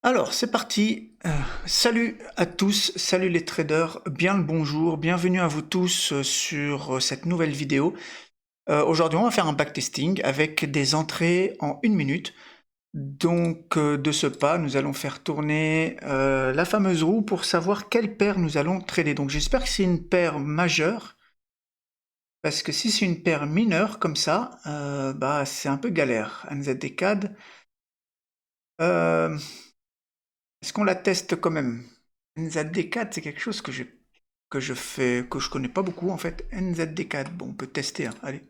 Alors, c'est parti. Salut à tous, salut les traders, bien le bonjour, bienvenue à vous tous sur cette nouvelle vidéo. Aujourd'hui, on va faire un backtesting avec des entrées en 1 minute. Donc, de ce pas, nous allons faire tourner la fameuse roue pour savoir quelle paire nous allons trader. Donc, j'espère que c'est une paire majeure, parce que si c'est une paire mineure comme ça, bah, c'est un peu galère. NZD-CAD. Est-ce qu'on la teste quand même? NZD4, c'est quelque chose que je connais pas beaucoup en fait. NZD4, bon, on peut tester, hein, allez.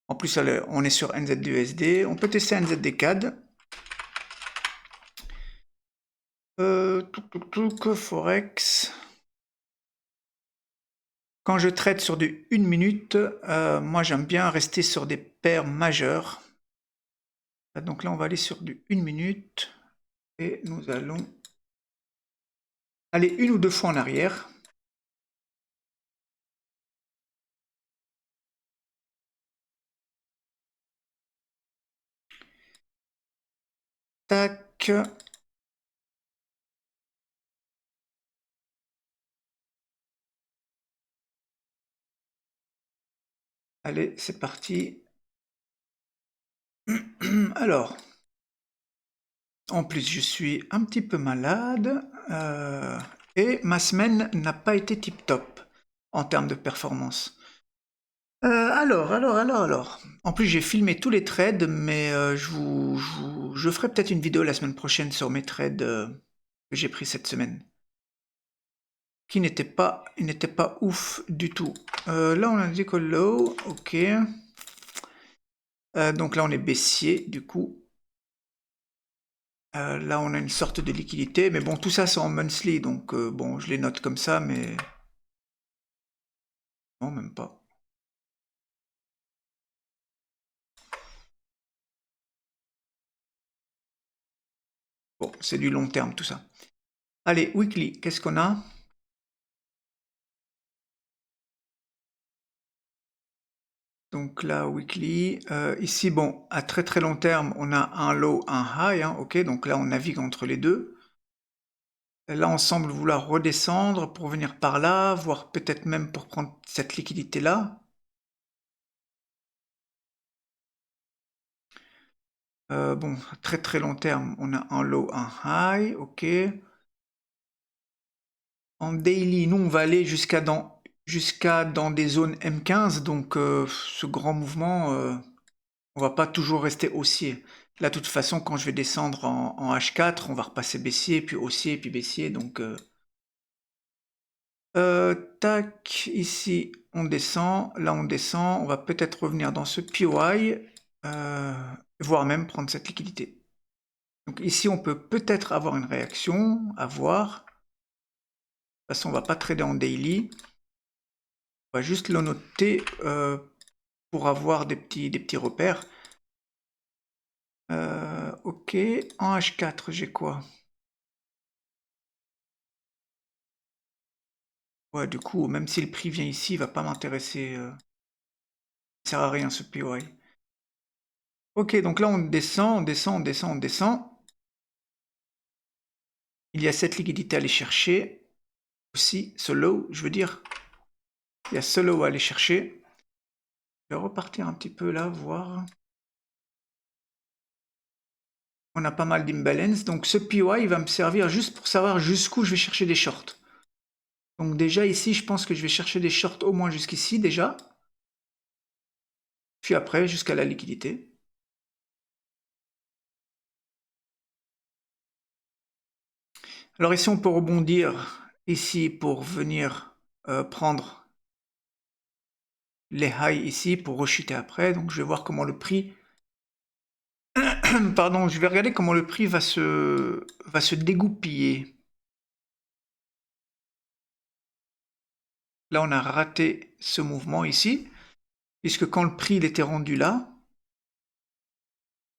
En plus, on est sur NZUSD, on peut tester NZD4. Forex. Quand je trade sur du 1 minute, moi j'aime bien rester sur des paires majeures. Donc là, on va aller sur du 1 minute et nous allons aller une ou deux fois en arrière. Tac. Allez, c'est parti. Alors, en plus, je suis un petit peu malade et ma semaine n'a pas été tip-top en termes de performance. Alors. En plus, j'ai filmé tous les trades, mais je ferai peut-être une vidéo la semaine prochaine sur mes trades que j'ai pris cette semaine, qui n'étaient pas ouf du tout. Là, on a dit que low, ok. Donc là, on est baissier, du coup. Là, on a une sorte de liquidité, mais bon, tout ça, c'est en monthly, donc bon, je les note comme ça, mais non, même pas. Bon, c'est du long terme, tout ça. Allez, weekly, qu'est-ce qu'on a? Donc là, weekly, ici, bon, à très très long terme, on a un low, un high, hein, ok, donc là, on navigue entre les deux. Là, on semble vouloir redescendre pour venir par là, voire peut-être même pour prendre cette liquidité-là. Bon, très très long terme, on a un low, un high, ok. En daily, nous, on va aller jusqu'à dans des zones M15, donc ce grand mouvement, on va pas toujours rester haussier. Là, de toute façon, quand je vais descendre en H4, on va repasser baissier, puis haussier, puis baissier, donc... tac, ici, on descend, là, on descend, on va peut-être revenir dans ce POI, voire même prendre cette liquidité. Donc ici, on peut peut-être avoir une réaction, à voir. De toute façon, on va pas trader en daily. On va juste le noter pour avoir des petits repères. Ok, en H4, j'ai quoi? Ouais, du coup, même si le prix vient ici, il va pas m'intéresser. Ça sert à rien ce POI. Ok, donc là on descend, on descend, on descend, on descend. Il y a cette liquidité à aller chercher. Aussi, ce low, je veux dire. Il y a ce low à aller chercher. Je vais repartir un petit peu là, voir. On a pas mal d'imbalance. Donc ce POI, il va me servir juste pour savoir jusqu'où je vais chercher des shorts. Donc déjà ici, je pense que je vais chercher des shorts au moins jusqu'ici déjà. Puis après, jusqu'à la liquidité. Alors ici, on peut rebondir ici pour venir prendre les highs ici pour rechuter après. Donc je vais voir comment le prix... Pardon, je vais regarder comment le prix va se dégoupiller. Là, on a raté ce mouvement ici, puisque quand le prix il était rendu là,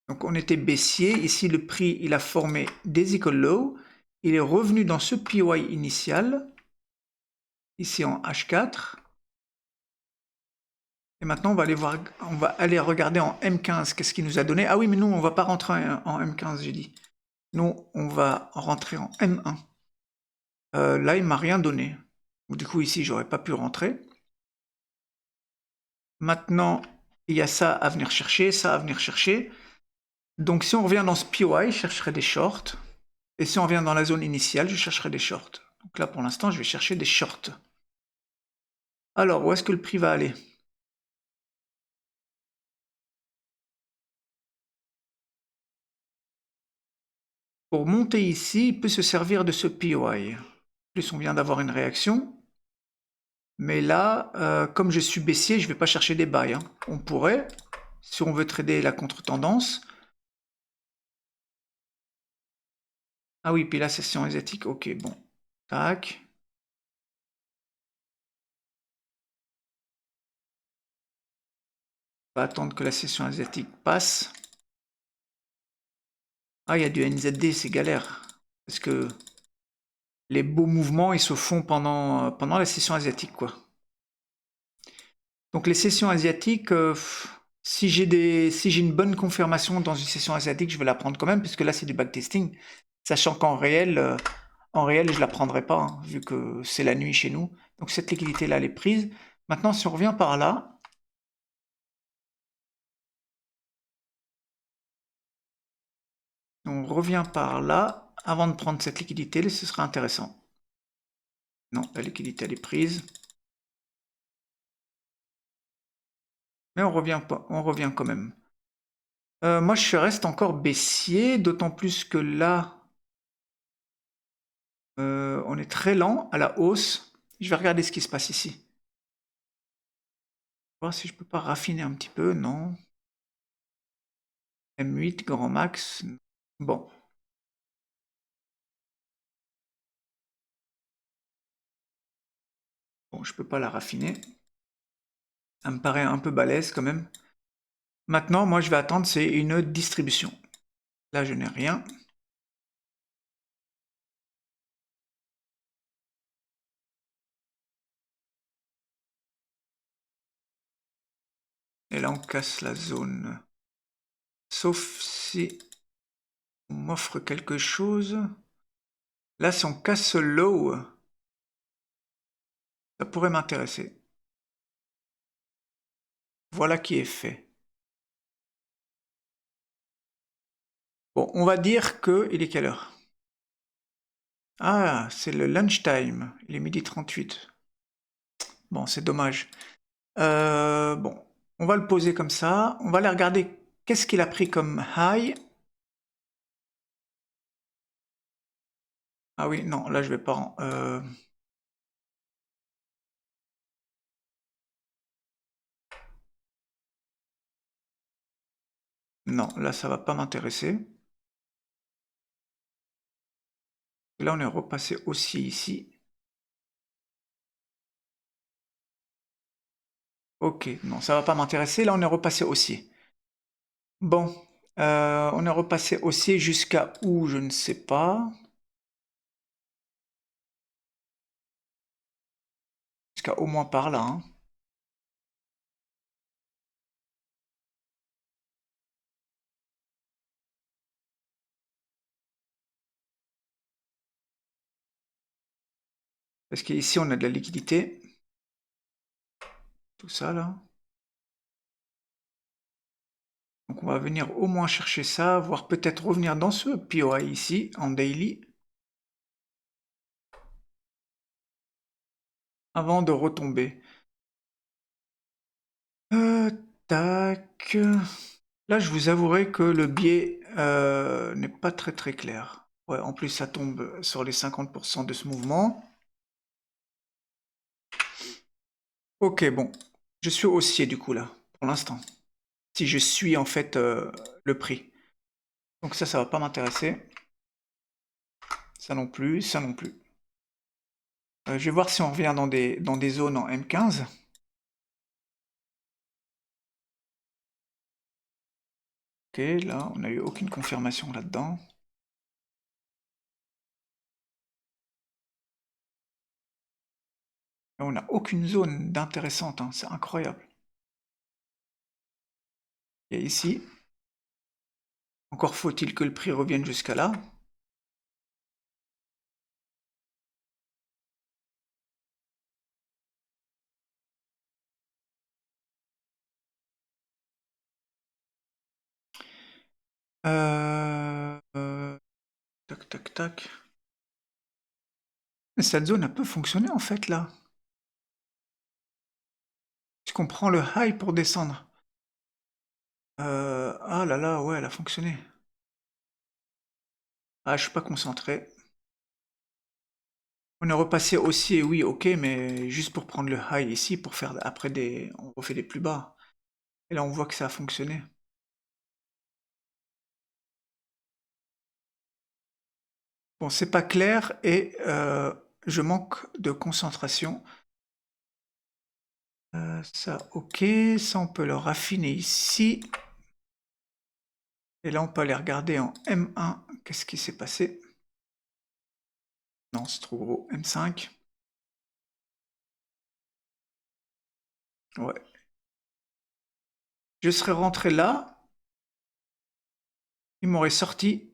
donc on était baissier, ici le prix il a formé des equal low, il est revenu dans ce PY initial, ici en H4, et maintenant on va aller voir, on va aller regarder en M15 qu'est-ce qu'il nous a donné. Ah oui, mais nous on va pas rentrer en M15, j'ai dit. Nous, on va rentrer en M1. Là, il m'a rien donné. Du coup, ici, j'aurais pas pu rentrer. Maintenant, il y a ça à venir chercher, ça à venir chercher. Donc, si on revient dans ce POI, je chercherai des shorts. Et si on revient dans la zone initiale, je chercherai des shorts. Donc là, pour l'instant, je vais chercher des shorts. Alors, où est-ce que le prix va aller? Pour monter ici, il peut se servir de ce POI. Plus on vient d'avoir une réaction. Mais là, comme je suis baissier, je ne vais pas chercher des buys. On pourrait, si on veut trader la contre-tendance. Ah oui, puis la session asiatique, ok, bon. Tac. On va attendre que la session asiatique passe. Ah, il y a du NZD, c'est galère. Parce que les beaux mouvements, ils se font pendant la session asiatique, quoi. Donc les sessions asiatiques, si j'ai une bonne confirmation dans une session asiatique, je vais la prendre quand même, puisque là c'est du backtesting, sachant qu'en réel, je la prendrai pas, hein, vu que c'est la nuit chez nous. Donc cette liquidité-là, elle est prise. Maintenant, si on revient par là, avant de prendre cette liquidité, ce sera intéressant. Non, la liquidité, elle est prise. Mais on revient quand même. Moi, je reste encore baissier, d'autant plus que là, on est très lent à la hausse. Je vais regarder ce qui se passe ici. Voir si je peux pas raffiner un petit peu. Non. M8, grand max. Bon. Bon, je peux pas la raffiner. Ça me paraît un peu balèze quand même. Maintenant, moi, je vais attendre, c'est une distribution. Là, je n'ai rien. Et là, on casse la zone. Sauf si on m'offre quelque chose. Là, si on casse le low, ça pourrait m'intéresser. Voilà qui est fait. Bon, on va dire que... Il est quelle heure? Ah, c'est le lunchtime. Il est 12h38. Bon, c'est dommage. Bon, on va le poser comme ça. On va aller regarder qu'est-ce qu'il a pris comme high. Ah oui, non, là je vais pas... Non, là ça va pas m'intéresser. Là on est repassé aussi ici. Ok, non, ça va pas m'intéresser. Là on est repassé haussier. Bon, on est repassé haussier jusqu'à où, je ne sais pas. Jusqu'à au moins par là, hein. Parce qu'ici on a de la liquidité. Tout ça là. Donc on va venir au moins chercher ça, voire peut-être revenir dans ce POI ici, en daily. Avant de retomber. Tac. Là, je vous avouerai que le biais n'est pas très très clair. Ouais, en plus, ça tombe sur les 50% de ce mouvement. Ok, bon. Je suis haussier du coup là, pour l'instant. Si je suis en fait le prix. Donc ça va pas m'intéresser. Ça non plus, ça non plus. Je vais voir si on revient dans des zones en M15. Ok, là, on n'a eu aucune confirmation là-dedans. On n'a aucune zone d'intéressante, hein, c'est incroyable. Et ici, encore faut-il que le prix revienne jusqu'à là. Tac, tac, tac. Mais cette zone, elle peut fonctionner en fait là. Puisqu'on prend le high pour descendre. Ah là là, ouais, elle a fonctionné. Ah, je suis pas concentré. On est repassé haussier, oui, ok, mais juste pour prendre le high ici, pour faire après des... On refait des plus bas. Et là, on voit que ça a fonctionné. Bon, c'est pas clair et je manque de concentration. Ça, ok. Ça, on peut le raffiner ici. Et là, on peut aller regarder en M1. Qu'est-ce qui s'est passé? Non, c'est trop gros. M5. Ouais. Je serais rentré là. Il m'aurait sorti.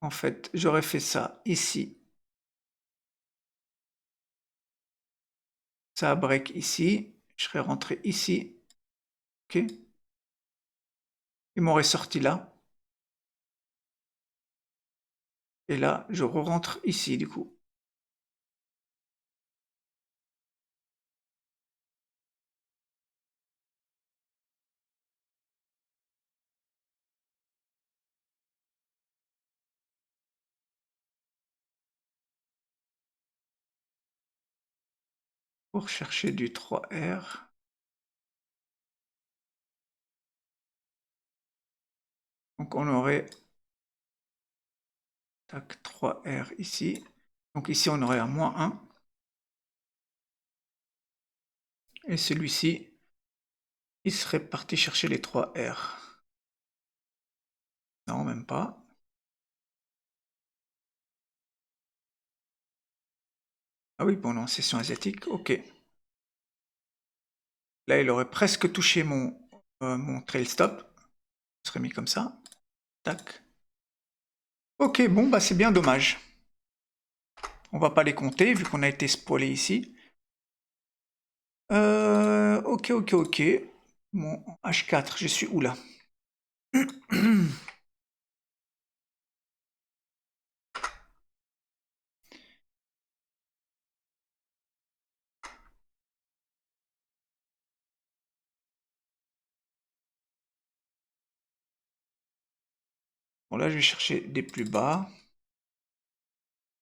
En fait, j'aurais fait ça ici. Ça a break ici. Je serais rentré ici. Ok. Il m'aurait sorti là. Et là, je re-rentre ici, du coup. Pour chercher du 3R. Donc, on aurait... Tac, 3R ici. Donc, ici, on aurait un -1. Et celui-ci, il serait parti chercher les 3R. Non, même pas. Ah oui, pendant session asiatique, ok. Là, il aurait presque touché mon trail stop. Il serait mis comme ça. Tac. Ok, bon, bah c'est bien dommage. On va pas les compter, vu qu'on a été spoilé ici. Ok, ok, ok. Mon H4, je suis où là? Bon, là, je vais chercher des plus bas.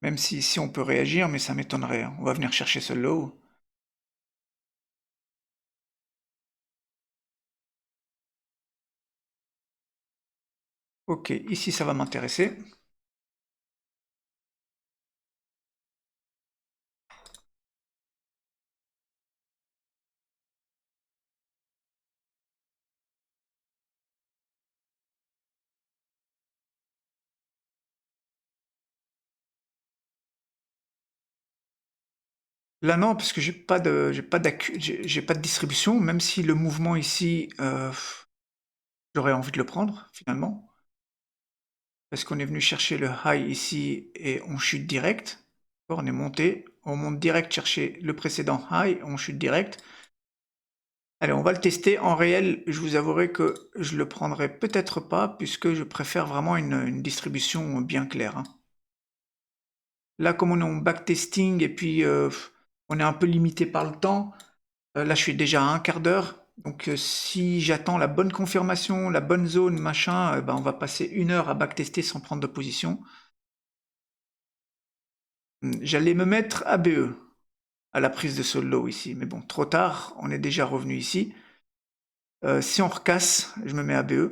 Même si ici, on peut réagir, mais ça m'étonnerait. On va venir chercher ce low. Ok, ici, ça va m'intéresser. Là, non, parce que j'ai pas de distribution, même si le mouvement ici, j'aurais envie de le prendre, finalement. Parce qu'on est venu chercher le high ici et on chute direct. On est monté, on monte direct chercher le précédent high, on chute direct. Allez, on va le tester. En réel, je vous avouerai que je le prendrai peut-être pas, puisque je préfère vraiment une distribution bien claire, hein. Là, comme on est en backtesting et puis on est un peu limité par le temps, là je suis déjà à un quart d'heure. Donc si j'attends la bonne confirmation, la bonne zone, machin, ben, on va passer 1 heure à backtester sans prendre de position. J'allais me mettre ABE à la prise de solo ici, mais bon, trop tard, on est déjà revenu ici. Si on recasse, je me mets ABE.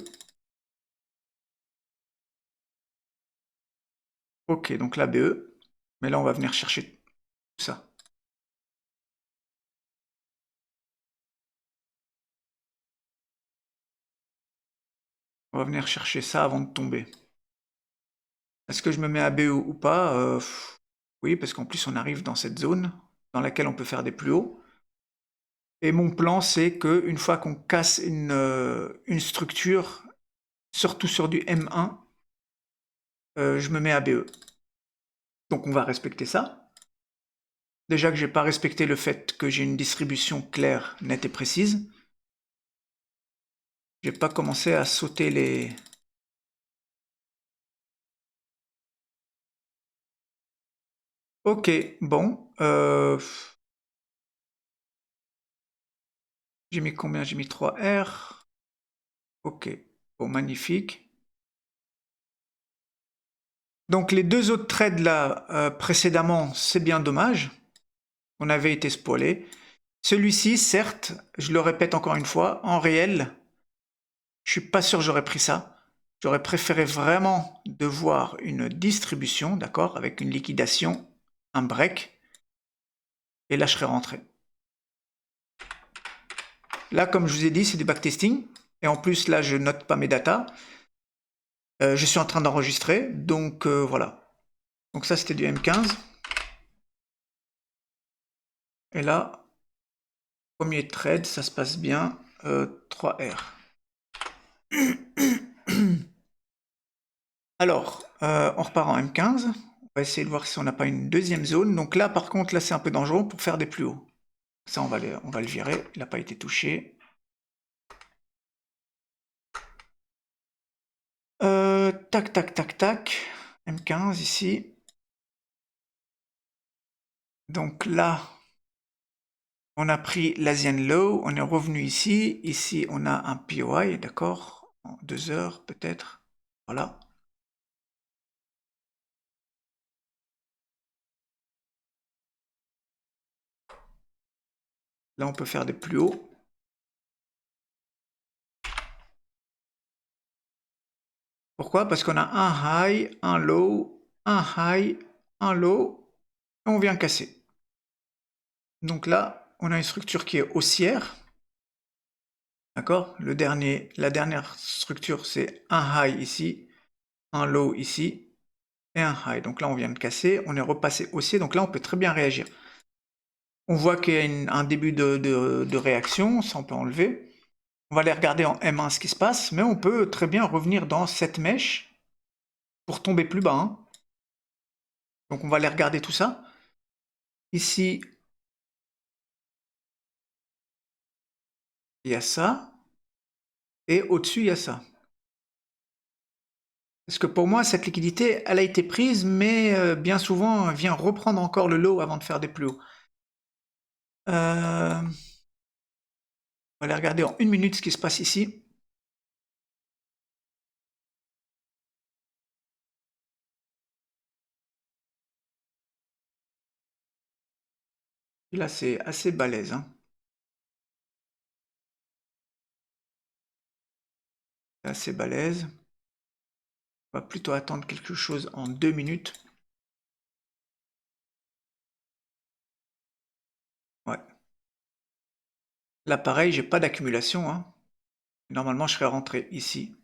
Ok, donc l'ABE. Mais là, on va venir chercher tout ça. On va venir chercher ça avant de tomber. Est-ce que je me mets ABE ou pas? Oui, parce qu'en plus, on arrive dans cette zone dans laquelle on peut faire des plus hauts. Et mon plan, c'est qu'une fois qu'on casse une structure, surtout sur du M1, je me mets ABE. Donc on va respecter ça. Déjà que j'ai pas respecté le fait que j'ai une distribution claire, nette et précise. J'ai pas commencé à sauter les... Ok, bon. J'ai mis combien? J'ai mis 3R. Ok, bon, magnifique. Donc les deux autres trades là, précédemment, c'est bien dommage. On avait été spoilé. Celui-ci, certes, je le répète encore une fois, en réel, je suis pas sûr que j'aurais pris ça. J'aurais préféré vraiment de voir une distribution, d'accord, avec une liquidation, un break, et là je serais rentré. Là, comme je vous ai dit, c'est du backtesting, et en plus là je note pas mes datas. Je suis en train d'enregistrer, donc voilà. Donc ça c'était du M15. Et là, premier trade, ça se passe bien, 3R. Alors, on repart en M15. On va essayer de voir si on n'a pas une deuxième zone. Donc là, par contre, là, c'est un peu dangereux pour faire des plus hauts. Ça, on va le virer. Il n'a pas été touché. Tac, tac, tac, tac. M15 ici. Donc là, on a pris l'Asian Low. On est revenu ici. Ici, on a un POI, d'accord, en 2 heures peut-être. Voilà. Là, on peut faire des plus hauts. Pourquoi? Parce qu'on a un high, un low, un high, un low, et on vient casser. Donc là, on a une structure qui est haussière. D'accord? La dernière structure, c'est un high ici, un low ici, et un high. Donc là, on vient de casser, on est repassé haussier, donc là, on peut très bien réagir. On voit qu'il y a un début de réaction, ça on peut enlever. On va aller regarder en M1 ce qui se passe, mais on peut très bien revenir dans cette mèche pour tomber plus bas, hein. Donc on va aller regarder tout ça. Ici, il y a ça, et au-dessus, il y a ça. Parce que pour moi, cette liquidité, elle a été prise, mais bien souvent, elle vient reprendre encore le lot avant de faire des plus hauts. On va aller regarder en 1 minute ce qui se passe ici. Et là, c'est assez balèze, hein. C'est assez balèze. On va plutôt attendre quelque chose en 2 minutes. Ouais. Là, pareil, j'ai pas d'accumulation, hein. Normalement, je serais rentré ici.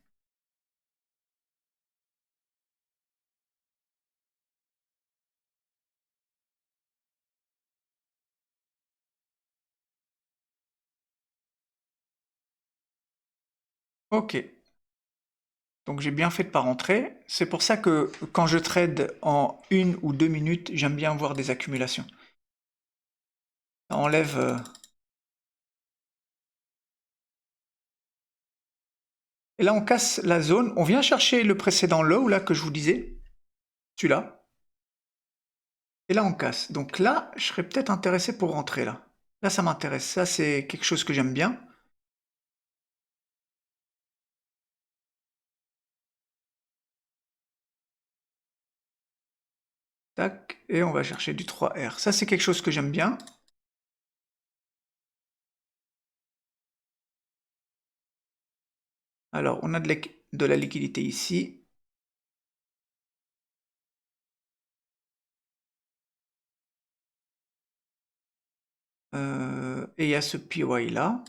Ok. Donc j'ai bien fait de pas rentrer. C'est pour ça que quand je trade en 1 ou 2 minutes, j'aime bien voir des accumulations. Ça enlève... Et là, on casse la zone. On vient chercher le précédent low, là, que je vous disais. Celui-là. Et là, on casse. Donc là, je serais peut-être intéressé pour rentrer, là. Là, ça m'intéresse. Ça, c'est quelque chose que j'aime bien. Tac. Et on va chercher du 3R. Ça, c'est quelque chose que j'aime bien. Alors, on a de la liquidité ici. Et il y a ce PY là.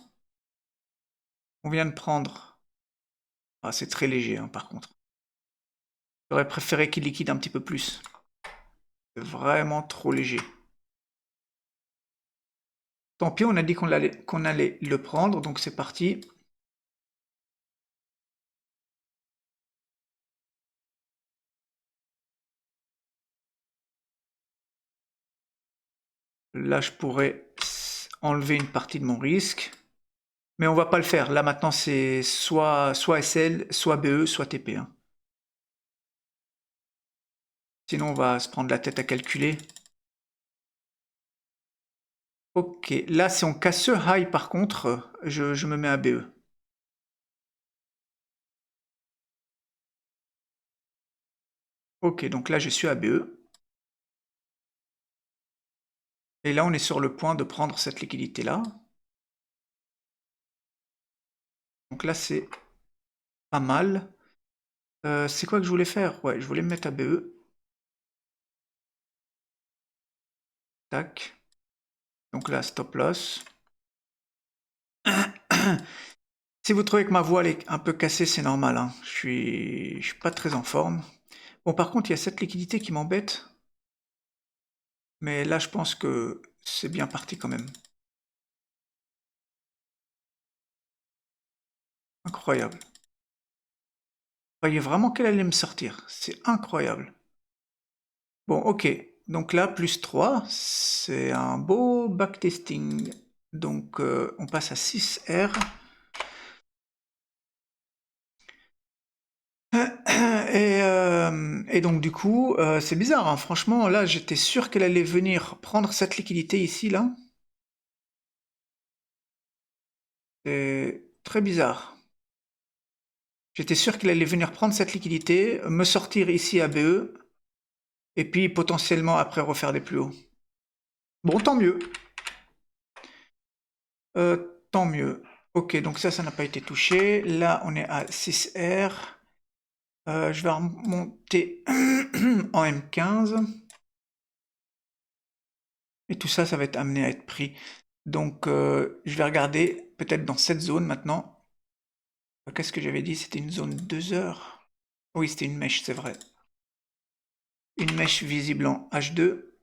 On vient de prendre... Ah, c'est très léger, hein, par contre. J'aurais préféré qu'il liquide un petit peu plus. C'est vraiment trop léger. Tant pis, on a dit qu'on allait le prendre, donc c'est parti. Là, je pourrais enlever une partie de mon risque. Mais on va pas le faire. Là maintenant, c'est soit SL, soit BE, soit TP, hein. Sinon, on va se prendre la tête à calculer. Ok, là, si on casse ce high, par contre, je me mets à BE. Ok, donc là, je suis à BE. Et là, on est sur le point de prendre cette liquidité-là. Donc là, c'est pas mal. C'est quoi que je voulais faire? Ouais, je voulais me mettre à BE. Tac. Donc là, stop loss. Si vous trouvez que ma voix est un peu cassée, c'est normal, hein. Je suis pas très en forme. Bon, par contre, il y a cette liquidité qui m'embête. Mais là, je pense que c'est bien parti quand même. Incroyable. Je croyais vraiment qu'elle allait me sortir. C'est incroyable. Bon, ok. Donc là, plus 3, c'est un beau backtesting. Donc, on passe à 6R. Et donc, du coup, c'est bizarre, hein. Franchement, là, j'étais sûr qu'elle allait venir prendre cette liquidité ici, là. C'est très bizarre. J'étais sûr qu'elle allait venir prendre cette liquidité, me sortir ici à BE, et puis potentiellement après refaire des plus hauts. Bon, tant mieux. Tant mieux. Ok, donc ça n'a pas été touché. Là, on est à 6R. Je vais remonter en M15. Et tout ça, ça va être amené à être pris. Donc, je vais regarder peut-être dans cette zone maintenant. Qu'est-ce que j'avais dit? C'était une zone 2 heures. Oui, c'était une mèche, c'est vrai. Une mèche visible en H2.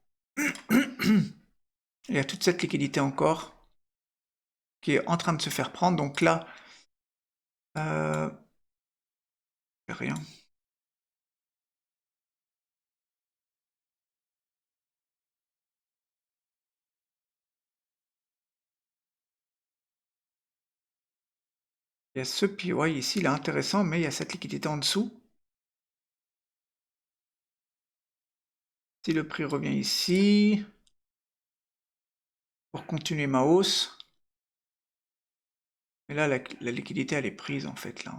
Il y a toute cette liquidité encore qui est en train de se faire prendre. Donc là, rien. Il y a ce PY ici, il est intéressant, mais il y a cette liquidité en dessous. Si le prix revient ici, pour continuer ma hausse. Mais là, la liquidité, elle est prise en fait, là.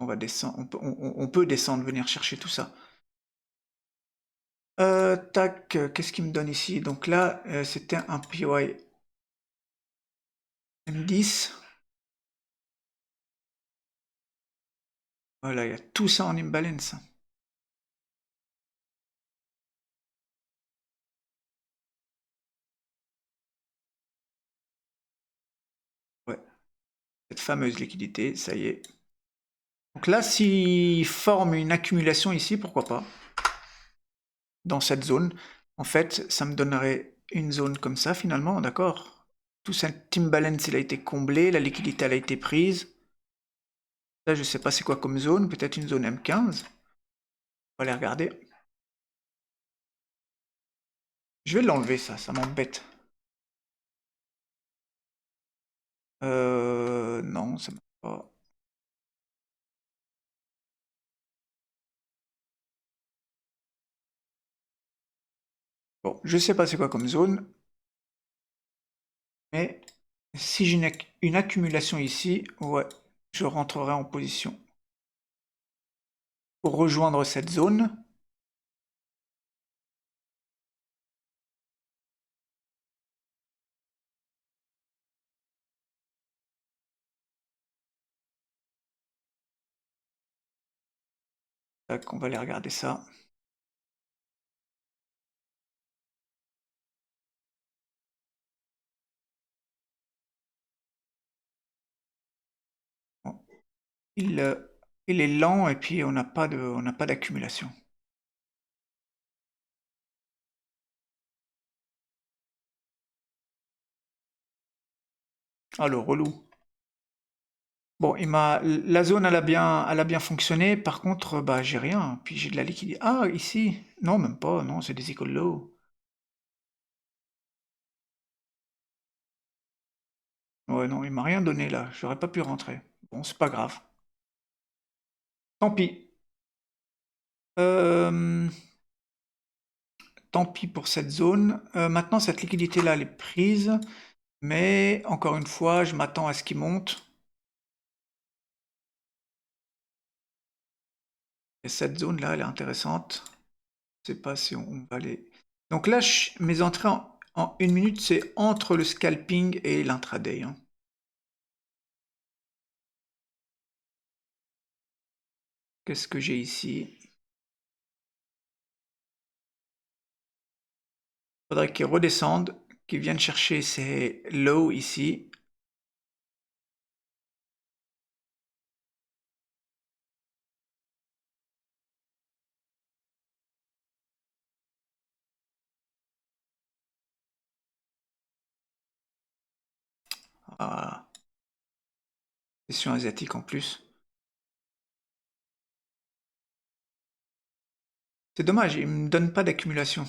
On va descendre, on peut descendre, venir chercher tout ça. Tac, qu'est-ce qu'il me donne ici? Donc là, c'était un PY M10. Voilà, il y a tout ça en imbalance. Ouais, cette fameuse liquidité, ça y est. Donc là, s'il forme une accumulation ici, pourquoi pas? Dans cette zone, en fait, ça me donnerait une zone comme ça finalement, d'accord? Tout cet imbalance, il a été comblé, la liquidité, elle a été prise. Là, je sais pas c'est quoi comme zone, peut-être une zone M15. On va aller regarder. Je vais l'enlever ça m'embête. Non, ça marche pas. Bon, je sais pas c'est quoi comme zone, mais si j'ai une accumulation ici, ouais, je rentrerai en position. Pour rejoindre cette zone, tac, on va aller regarder ça. Bon, il est lent et puis on n'a pas d'accumulation. Ah, le relou. Bon, la zone, elle a bien fonctionné. Par contre, bah, j'ai rien. Puis j'ai de la liquidité. Ah, ici. Non, même pas. Non, c'est des écoles low. Ouais, non, il m'a rien donné là. J'aurais pas pu rentrer. Bon, c'est pas grave. Tant pis. Euh, Tant pis pour cette zone. Maintenant, cette liquidité-là, elle est prise. Mais encore une fois, je m'attends à ce qu'il monte. Et cette zone-là, elle est intéressante. Je sais pas si on va aller... Donc là, mes entrées en 1 minute, c'est entre le scalping et l'intraday, hein. Qu'est-ce que j'ai ici? Faudrait qu'ils redescendent, qu'ils viennent chercher ces lows ici. Ah, session asiatique en plus. C'est dommage, il me donne pas d'accumulation.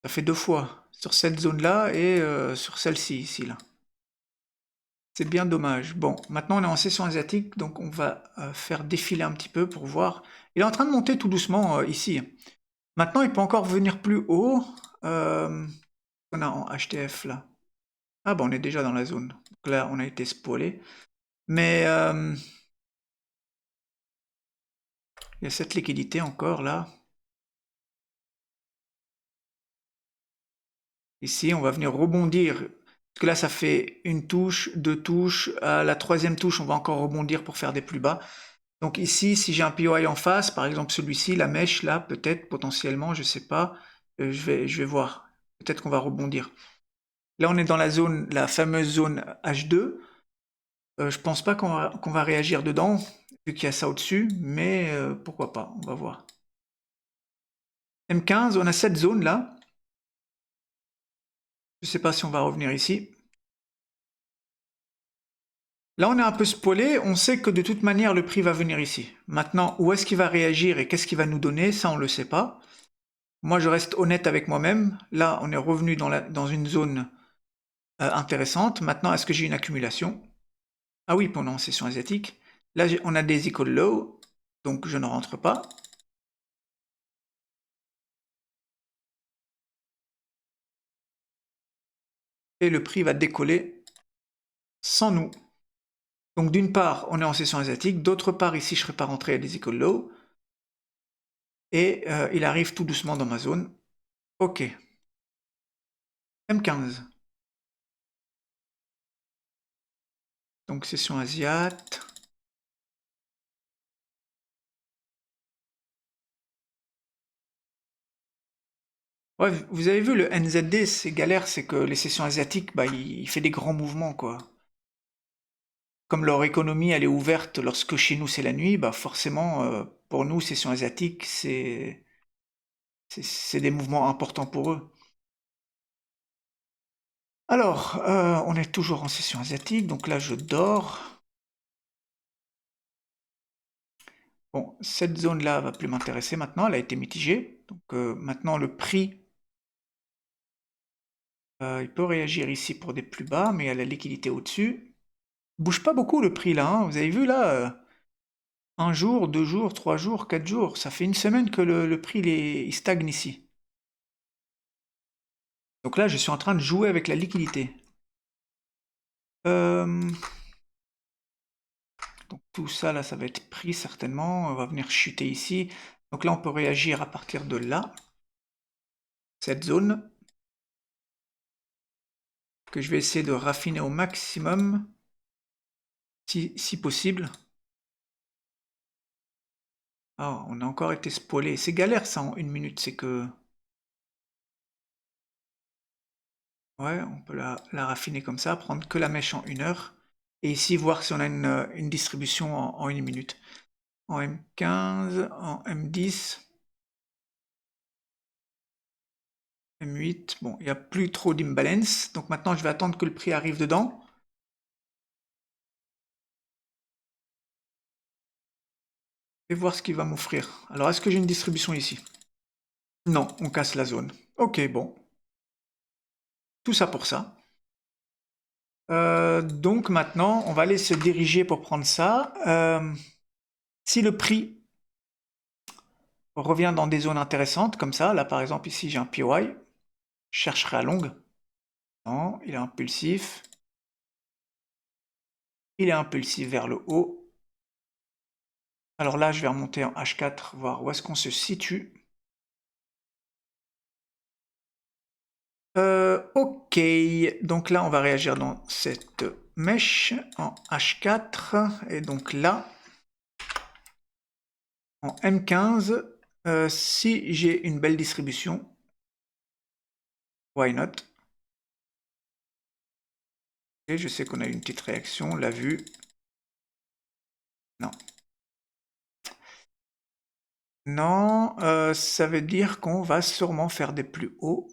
Ça fait 2 fois, sur cette zone-là et sur celle-ci, ici, là. C'est bien dommage. Bon, maintenant on est en session asiatique, donc on va faire défiler un petit peu pour voir. Il est en train de monter tout doucement ici. Maintenant, il peut encore venir plus haut. On a en HTF là. Ah bon, on est déjà dans la zone. Donc là, on a été spoilé. Mais il y a cette liquidité encore là. Ici, on va venir rebondir. Parce que là, ça fait une touche, 2 touches. À la 3e touche, on va encore rebondir pour faire des plus bas. Donc ici, si j'ai un POI en face, par exemple celui-ci, la mèche là, peut-être potentiellement, je sais pas, je vais voir. Peut-être qu'on va rebondir. Là, on est dans la zone, la fameuse zone H2. Je pense pas qu'on va réagir dedans, vu qu'il y a ça au-dessus, mais pourquoi pas, on va voir. M15, on a cette zone là. Je sais pas si on va revenir ici. Là, on est un peu spoilé, on sait que de toute manière, le prix va venir ici. Maintenant, où est-ce qu'il va réagir et qu'est-ce qu'il va nous donner, ça, on le sait pas. Moi, je reste honnête avec moi-même. Là, on est revenu dans une zone intéressante. Maintenant, est-ce que j'ai une accumulation? Ah oui, pendant session asiatique. Là, on a des equal low, donc je ne rentre pas. Et le prix va décoller sans nous. Donc d'une part, on est en session asiatique. D'autre part, ici, je ne serais pas rentré à des equal low. Et il arrive tout doucement dans ma zone. Ok. M15. Donc session asiate. Ouais, vous avez vu le NZD, c'est galère, c'est que les sessions asiatiques, bah, il fait des grands mouvements, quoi. Comme leur économie, elle est ouverte lorsque chez nous c'est la nuit, bah forcément, pour nous, sessions asiatiques, c'est des mouvements importants pour eux. Alors, on est toujours en session asiatique, donc là je dors. Bon, cette zone-là va plus m'intéresser maintenant, elle a été mitigée. Donc maintenant le prix, il peut réagir ici pour des plus bas, mais il y a la liquidité au-dessus. Il bouge pas beaucoup le prix là, hein. Vous avez vu là, 1 jour, 2 jours, 3 jours, 4 jours, ça fait une semaine que le prix il stagne ici. Donc là je suis en train de jouer avec la liquidité. Donc tout ça là, ça va être pris certainement, on va venir chuter ici. Donc là on peut réagir à partir de là, cette zone, que je vais essayer de raffiner au maximum, si possible. Ah, on a encore été spoilé. C'est galère ça en 1 minute, c'est que... Ouais, on peut la raffiner comme ça, prendre que la mèche en 1 heure. Et ici, voir si on a une distribution en 1 minute. En M15, en M10, M8. Bon, il n'y a plus trop d'imbalance. Donc maintenant, je vais attendre que le prix arrive dedans. Et voir ce qu'il va m'offrir. Alors, est-ce que j'ai une distribution ici? Non, on casse la zone. Ok, bon. Tout ça pour ça. Donc maintenant, on va aller se diriger pour prendre ça. Si le prix revient dans des zones intéressantes, comme ça, là par exemple ici j'ai un PY, je chercherai à longue. Non, il est impulsif. Il est impulsif vers le haut. Alors là, je vais remonter en H4, voir où est-ce qu'on se situe. Ok, donc là, on va réagir dans cette mèche en H4. Et donc là, en M15, si j'ai une belle distribution, why not? Et je sais qu'on a eu une petite réaction, on l'a vu. Non. Non, ça veut dire qu'on va sûrement faire des plus hauts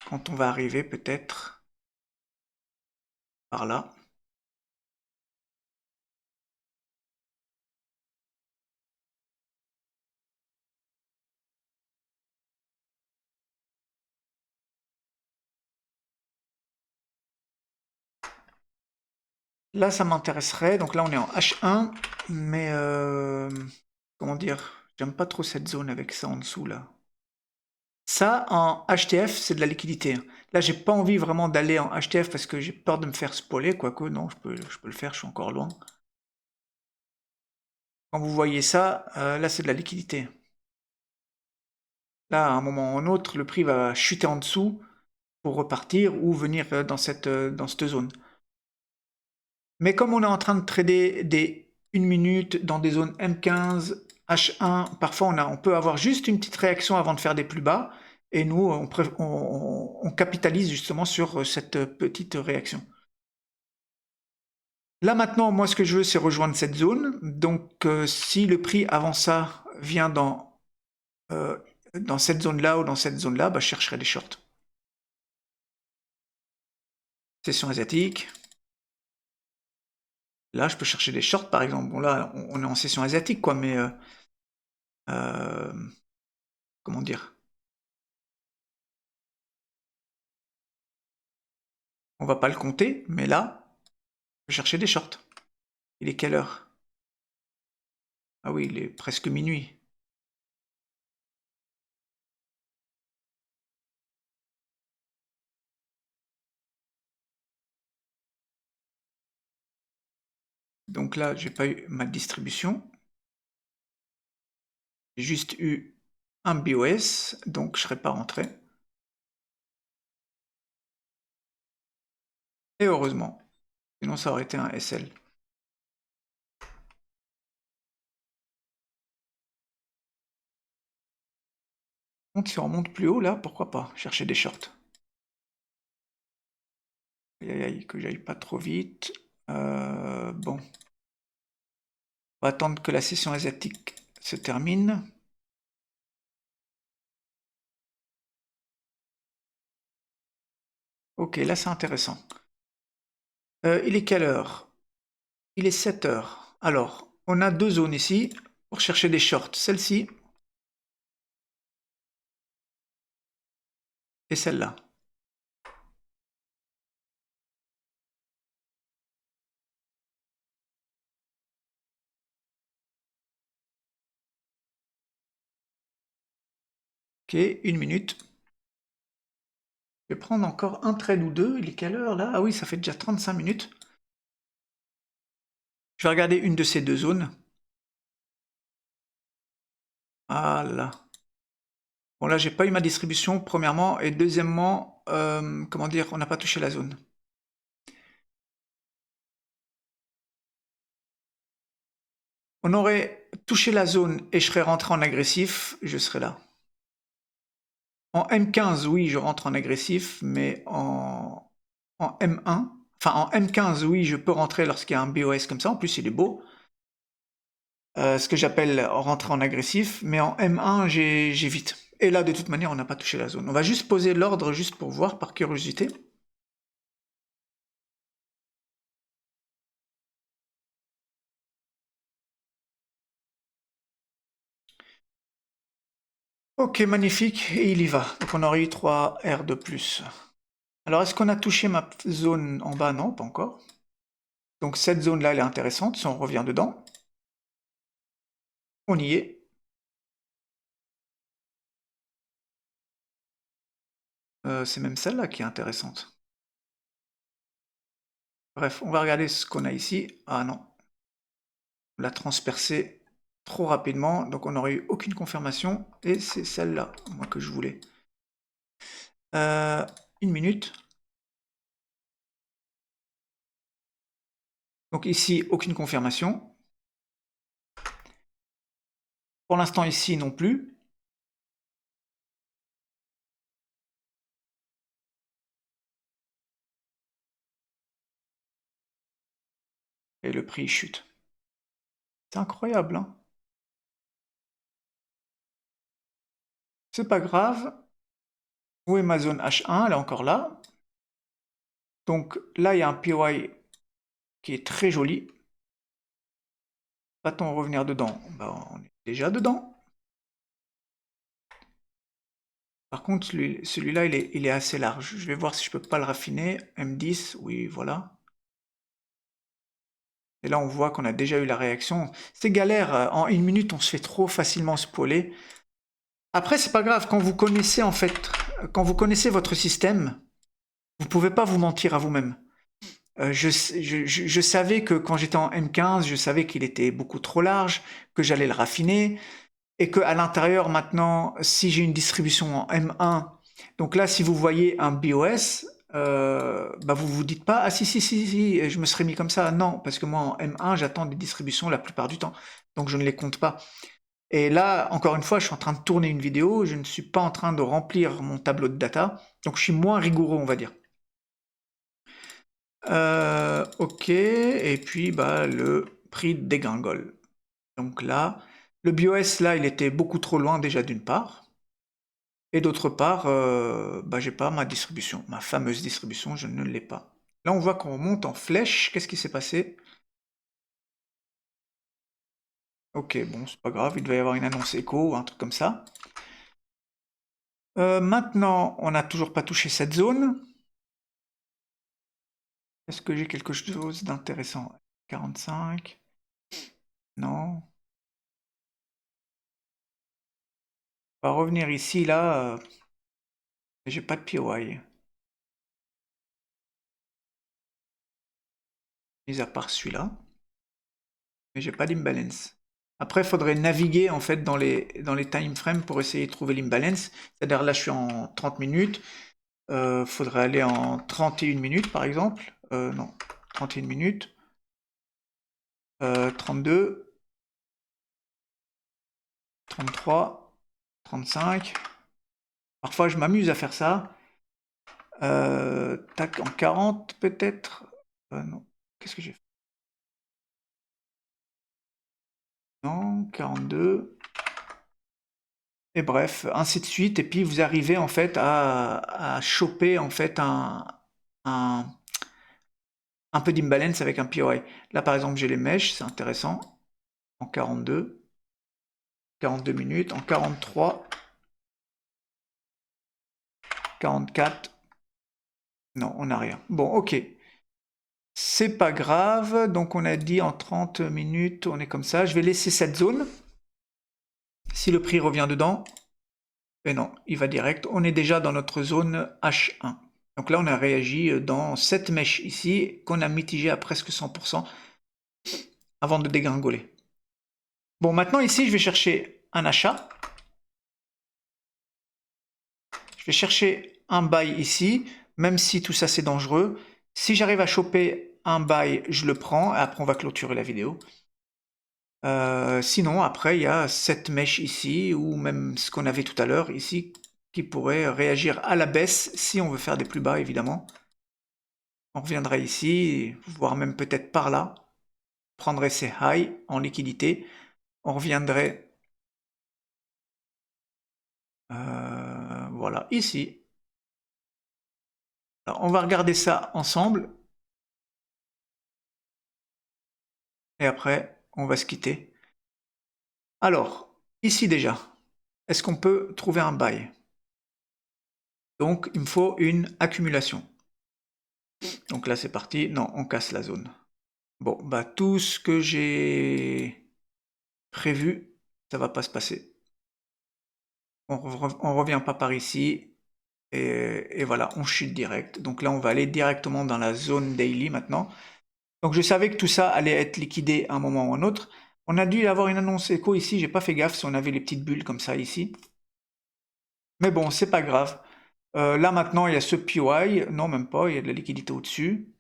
quand on va arriver peut-être par là. Là, ça m'intéresserait. Donc là, on est en H1, mais comment dire? J'aime pas trop cette zone avec ça en dessous là. Ça, en HTF, c'est de la liquidité. Là, j'ai pas envie vraiment d'aller en HTF parce que j'ai peur de me faire spoiler, quoique non, je peux le faire, je suis encore loin. Quand vous voyez ça, là, c'est de la liquidité. Là, à un moment ou un autre, le prix va chuter en dessous pour repartir ou venir dans cette zone. Mais comme on est en train de trader des 1 minute dans des zones M15, H1, parfois on peut avoir juste une petite réaction avant de faire des plus bas, et nous on capitalise justement sur cette petite réaction. Là maintenant, moi ce que je veux c'est rejoindre cette zone, donc si le prix avant ça vient dans cette zone-là ou dans cette zone-là, bah, je chercherai des shorts. Session asiatique. Là, je peux chercher des shorts, par exemple. Bon, là, on est en session asiatique, quoi, mais comment dire? On va pas le compter, mais là, je vais chercher des shorts. Il est quelle heure? Ah oui, il est presque minuit. Donc là, j'ai pas eu ma distribution. J'ai juste eu un BOS, donc je serais pas rentré. Et heureusement, sinon ça aurait été un SL. Donc si on remonte plus haut, là, pourquoi pas chercher des shorts. Aïe aïe aïe, que j'aille pas trop vite. Bon. On va attendre que la session asiatique se termine. Ok, là c'est intéressant. Il est quelle heure? Il est 7 heures. Alors, on a deux zones ici pour chercher des shorts. Celle-ci et celle-là. Ok, 1 minute. Je vais prendre encore un trade ou deux. Il est quelle heure là? Ah oui, ça fait déjà 35 minutes. Je vais regarder une de ces deux zones. Ah là. Bon là, j'ai pas eu ma distribution, premièrement. Et deuxièmement, comment dire, on n'a pas touché la zone. On aurait touché la zone et je serais rentré en agressif, je serais là. En M15, oui, je rentre en agressif, mais en M1, enfin en M15, oui, je peux rentrer lorsqu'il y a un BOS comme ça. En plus, il est beau. Ce que j'appelle rentrer en agressif, mais en M1, j'évite. Et là, de toute manière, on n'a pas touché la zone. On va juste poser l'ordre, juste pour voir, par curiosité. Ok, magnifique, et il y va. Donc on aurait eu 3 R de plus. Alors, est-ce qu'on a touché ma zone en bas? Non, pas encore. Donc, cette zone-là, elle est intéressante. Si on revient dedans, on y est. C'est même celle-là qui est intéressante. Bref, on va regarder ce qu'on a ici. Ah non, on l'a transpercé trop rapidement, donc on n'aurait eu aucune confirmation. Et c'est celle-là, moi, que je voulais. Une minute. Donc ici, aucune confirmation. Pour l'instant, ici non plus. Et le prix chute. C'est incroyable, hein? C'est pas grave. Où est ma zone H1? Elle est encore là. Donc là, il y a un PY qui est très joli. Va-t-on revenir dedans? Bah, on est déjà dedans. Par contre, celui-là, il est assez large. Je vais voir si je peux pas le raffiner. M10, oui, voilà. Et là, on voit qu'on a déjà eu la réaction. C'est galère. En une minute, on se fait trop facilement spoiler. Après, c'est pas grave. Quand vous connaissez, en fait, quand vous connaissez votre système, vous pouvez pas vous mentir à vous-même. Je savais que quand j'étais en M15, je savais qu'il était beaucoup trop large, que j'allais le raffiner, et que à l'intérieur maintenant, si j'ai une distribution en M1, donc là, si vous voyez un BOS, bah vous vous dites pas ah si, je me serais mis comme ça. Non, parce que moi en M1, j'attends des distributions la plupart du temps, donc je ne les compte pas. Et là, encore une fois, je suis en train de tourner une vidéo, je ne suis pas en train de remplir mon tableau de data, donc je suis moins rigoureux, on va dire. Ok, et puis bah, le prix dégringole. Donc là, le BOS, là, il était beaucoup trop loin déjà d'une part. Et d'autre part, bah, j'ai pas ma distribution, ma fameuse distribution, je ne l'ai pas. Là, on voit qu'on monte en flèche. Qu'est-ce qui s'est passé? Ok, bon, c'est pas grave, il doit y avoir une annonce écho ou un truc comme ça. Maintenant, on n'a toujours pas touché cette zone. Est-ce que j'ai quelque chose d'intéressant? 45? Non. On va revenir ici, là. J'ai pas de POI. Mis à part celui-là. Mais j'ai pas d'imbalance. Après, il faudrait naviguer en fait dans les time frames pour essayer de trouver l'imbalance. C'est-à-dire là, je suis en 30 minutes. Faudrait aller en 31 minutes par exemple. Non, 31 minutes. 32, 33, 35. Parfois, je m'amuse à faire ça. Tac, en 40 peut-être. Non. Qu'est-ce que j'ai fait? Non, 42. Et bref, ainsi de suite. Et puis vous arrivez en fait à choper en fait un, un peu d'imbalance avec un POI. Là par exemple j'ai les mèches, c'est intéressant. En 42, 42 minutes, en 43, 44. Non, on n'a rien. Bon, ok. C'est pas grave. Donc on a dit en 30 minutes, on est comme ça. Je vais laisser cette zone. Si le prix revient dedans, mais non, il va direct. On est déjà dans notre zone H1. Donc là, on a réagi dans cette mèche ici, qu'on a mitigé à presque 100% avant de dégringoler. Bon, maintenant ici, je vais chercher un achat. Je vais chercher un buy ici, même si tout ça c'est dangereux. Si j'arrive à choper un buy, je le prends, et après on va clôturer la vidéo. Sinon, après, il y a cette mèche ici, ou même ce qu'on avait tout à l'heure ici, qui pourrait réagir à la baisse si on veut faire des plus bas, évidemment. On reviendrait ici, voire même peut-être par là, prendrait ses highs en liquidité, on reviendrait voilà, ici. Alors, on va regarder ça ensemble, et après, on va se quitter. Alors, ici déjà, est-ce qu'on peut trouver un buy? Donc, il me faut une accumulation. Donc là, c'est parti. Non, on casse la zone. Bon, bah tout ce que j'ai prévu, ça va pas se passer. On revient pas par ici. Et voilà, on chute direct. Donc là, on va aller directement dans la zone daily maintenant. Donc je savais que tout ça allait être liquidé à un moment ou un autre. On a dû avoir une annonce écho ici, j'ai pas fait gaffe si on avait les petites bulles comme ça ici. Mais bon, c'est pas grave. Là maintenant, il y a ce PY. Non, même pas, il y a de la liquidité au-dessus.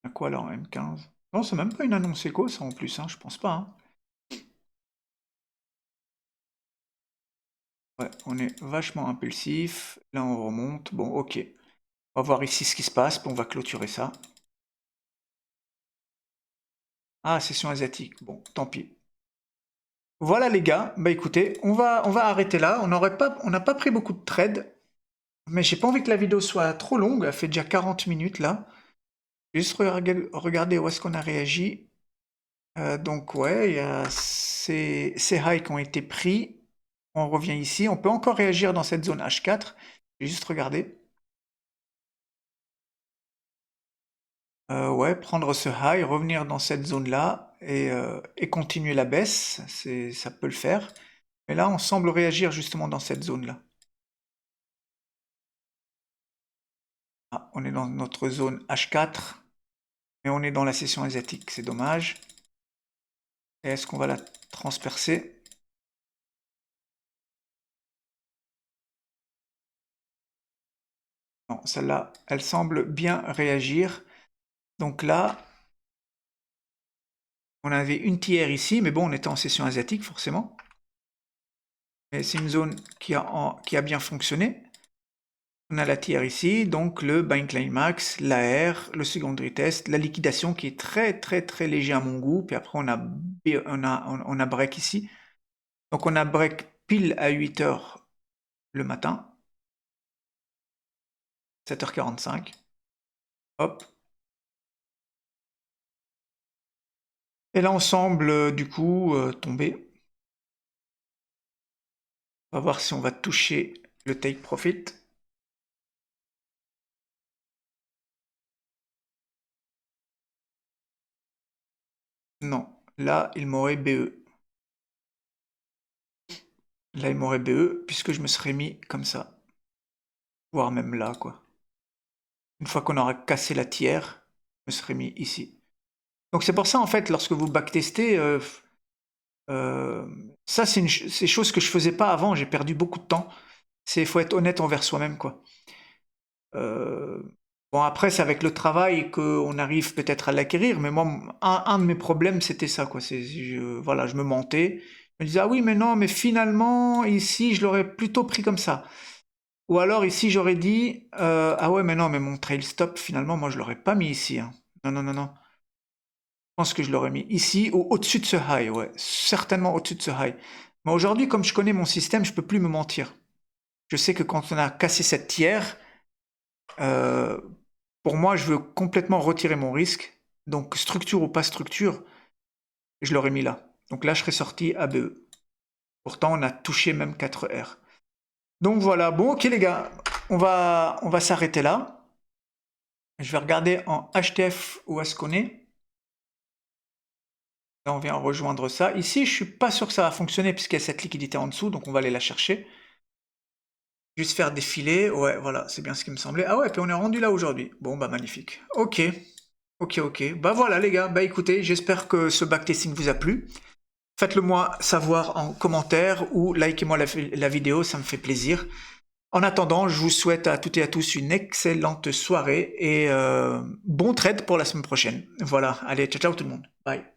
Il y a quoi là en M15? Non, c'est même pas une annonce écho ça en plus, hein, je pense pas. Hein. Ouais, on est vachement impulsif. Là, on remonte. Bon, ok. On va voir ici ce qui se passe, puis on va clôturer ça. Ah, session asiatique. Bon, tant pis. Voilà les gars, bah écoutez, on va arrêter là. On n'a pas pris beaucoup de trades, mais j'ai pas envie que la vidéo soit trop longue. Elle fait déjà 40 minutes là. Juste regarder où est-ce qu'on a réagi. Donc ouais, il y a ces highs qui ont été pris. On revient ici. On peut encore réagir dans cette zone H4. Je vais juste regarder. Ouais, prendre ce high, revenir dans cette zone-là et continuer la baisse. Ça peut le faire. Mais là, on semble réagir justement dans cette zone-là. Ah, on est dans notre zone H4, mais on est dans la session asiatique, c'est dommage. Et est-ce qu'on va la transpercer? Non, celle-là, elle semble bien réagir. Donc là, on avait une tiers ici, mais bon, on était en session asiatique forcément. Mais c'est une zone qui a bien fonctionné. On a la tiers ici, donc le buying climax, l'AR, le secondary test, la liquidation qui est très très très léger à mon goût. Puis après, on a break ici. Donc on a break pile à 8 heures le matin. 7h45. Hop. Et là, on semble du coup tomber. On va voir si on va toucher le take profit. Non, là, il m'aurait BE. Là, il m'aurait BE, puisque je me serais mis comme ça. Voire même là, quoi. Une fois qu'on aura cassé la tiers, je me serais mis ici. Donc c'est pour ça, en fait, lorsque vous backtestez, ça, c'est chose que je faisais pas avant. J'ai perdu beaucoup de temps. Il faut être honnête envers soi-même, quoi. Bon, après, c'est avec le travail qu'on arrive peut-être à l'acquérir, mais moi, un de mes problèmes, c'était ça, quoi. Voilà, je me mentais. Je me disais, ah oui, mais non, mais finalement, ici, je l'aurais plutôt pris comme ça. Ou alors, ici, j'aurais dit, ah ouais, mais non, mais mon trail stop, finalement, moi, je l'aurais pas mis ici. Hein. Non, non, non, non. Je pense que je l'aurais mis ici ou au-dessus de ce high, ouais. Certainement au-dessus de ce high. Mais aujourd'hui, comme je connais mon système, je peux plus me mentir. Je sais que quand on a cassé cette tiers, pour moi, je veux complètement retirer mon risque. Donc, structure ou pas structure, je l'aurais mis là. Donc là, je serais sorti ABE. Pourtant, on a touché même 4R. Donc voilà, bon, ok les gars, on va s'arrêter là. Je vais regarder en HTF où est-ce qu'on est. Là, on vient rejoindre ça. Ici, je suis pas sûr que ça va fonctionner puisqu'il y a cette liquidité en dessous, donc on va aller la chercher. Juste faire défiler, ouais, voilà, c'est bien ce qui me semblait. Ah ouais, puis on est rendu là aujourd'hui. Bon, bah magnifique. Ok, ok. Bah voilà les gars, bah écoutez, j'espère que ce backtesting vous a plu. Faites-le moi savoir en commentaire ou likez-moi la vidéo, ça me fait plaisir. En attendant, je vous souhaite à toutes et à tous une excellente soirée et bon trade pour la semaine prochaine. Voilà, allez, ciao ciao tout le monde. Bye.